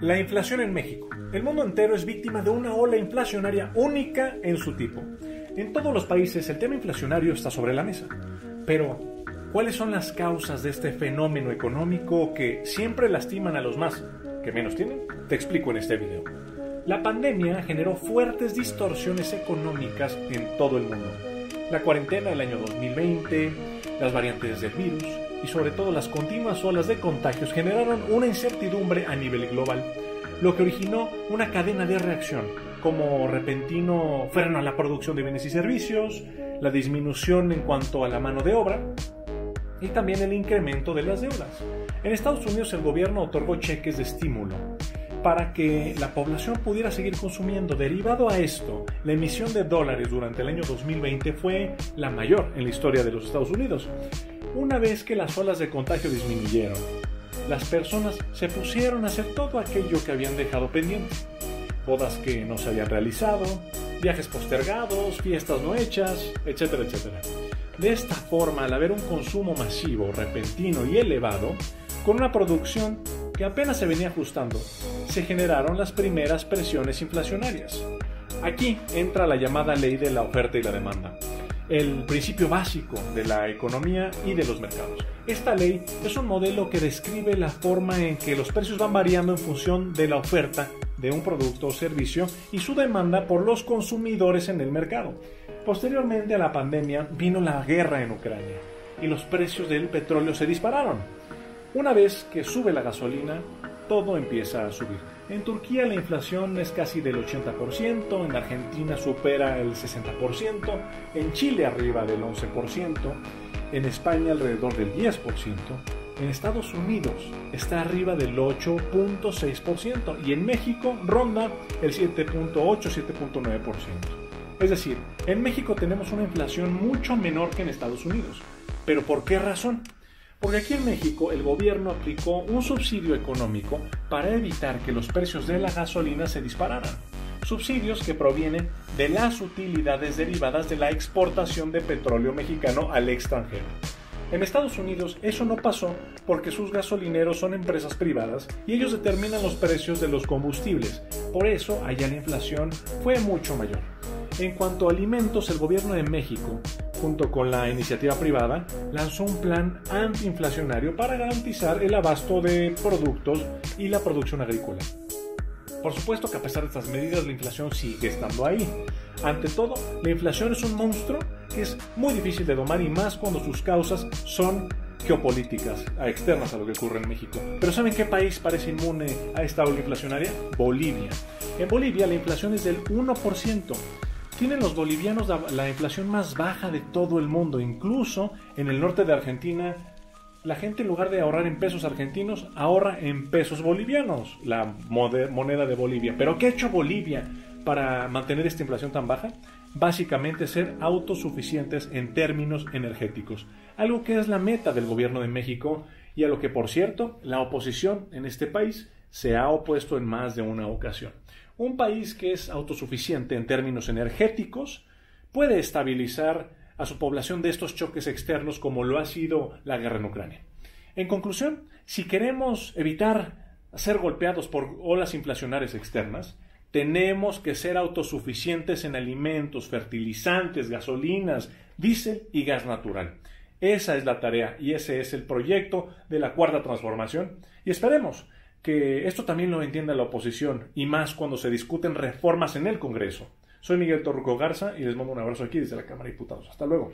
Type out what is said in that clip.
La inflación en México. El mundo entero es víctima de una ola inflacionaria única en su tipo. En todos los países el tema inflacionario está sobre la mesa. Pero, ¿cuáles son las causas de este fenómeno económico que siempre lastiman a los más que menos tienen? Te explico en este video. La pandemia generó fuertes distorsiones económicas en todo el mundo. La cuarentena del año 2020, las variantes del virus y sobre todo las continuas olas de contagios generaron una incertidumbre a nivel global, lo que originó una cadena de reacción, como repentino freno a la producción de bienes y servicios, la disminución en cuanto a la mano de obra y también el incremento de las deudas. En Estados Unidos el gobierno otorgó cheques de estímulo para que la población pudiera seguir consumiendo. Derivado a esto, la emisión de dólares durante el año 2020 fue la mayor en la historia de los Estados Unidos. Una vez que las olas de contagio disminuyeron, las personas se pusieron a hacer todo aquello que habían dejado pendiente. Bodas que no se habían realizado, viajes postergados, fiestas no hechas, etcétera, etcétera. De esta forma, al haber un consumo masivo, repentino y elevado, con una producción que apenas se venía ajustando, se generaron las primeras presiones inflacionarias. Aquí entra la llamada ley de la oferta y la demanda, el principio básico de la economía y de los mercados. Esta ley es un modelo que describe la forma en que los precios van variando en función de la oferta de un producto o servicio y su demanda por los consumidores en el mercado. Posteriormente a la pandemia vino la guerra en Ucrania y los precios del petróleo se dispararon. Una vez que sube la gasolina, todo empieza a subir. En Turquía la inflación es casi del 80%, en Argentina supera el 60%, en Chile arriba del 11%, en España alrededor del 10%, en Estados Unidos está arriba del 8.6% y en México ronda el 7.8-7.9%. Es decir, en México tenemos una inflación mucho menor que en Estados Unidos. ¿Pero por qué razón? Porque aquí en México el gobierno aplicó un subsidio económico para evitar que los precios de la gasolina se dispararan. Subsidios que provienen de las utilidades derivadas de la exportación de petróleo mexicano al extranjero. En Estados Unidos eso no pasó porque sus gasolineros son empresas privadas y ellos determinan los precios de los combustibles. Por eso allá la inflación fue mucho mayor. En cuanto a alimentos, el gobierno de México, junto con la iniciativa privada, lanzó un plan antiinflacionario para garantizar el abasto de productos y la producción agrícola. Por supuesto que a pesar de estas medidas, la inflación sigue estando ahí. Ante todo, la inflación es un monstruo que es muy difícil de domar y más cuando sus causas son geopolíticas, externas a lo que ocurre en México. Pero ¿saben qué país parece inmune a esta ola inflacionaria? Bolivia. En Bolivia la inflación es del 1%. Tienen los bolivianos la inflación más baja de todo el mundo. Incluso en el norte de Argentina, la gente en lugar de ahorrar en pesos argentinos, ahorra en pesos bolivianos, la moneda de Bolivia. ¿Pero qué ha hecho Bolivia para mantener esta inflación tan baja? Básicamente ser autosuficientes en términos energéticos, algo que es la meta del gobierno de México y a lo que, por cierto, la oposición en este país se ha opuesto en más de una ocasión. Un país que es autosuficiente en términos energéticos puede estabilizar a su población de estos choques externos como lo ha sido la guerra en Ucrania. En conclusión, si queremos evitar ser golpeados por olas inflacionarias externas, tenemos que ser autosuficientes en alimentos, fertilizantes, gasolinas, diésel y gas natural. Esa es la tarea y ese es el proyecto de la Cuarta Transformación y esperemos que esto también lo entienda la oposición y más cuando se discuten reformas en el Congreso. Soy Miguel Torruco Garza y les mando un abrazo aquí desde la Cámara de Diputados. Hasta luego.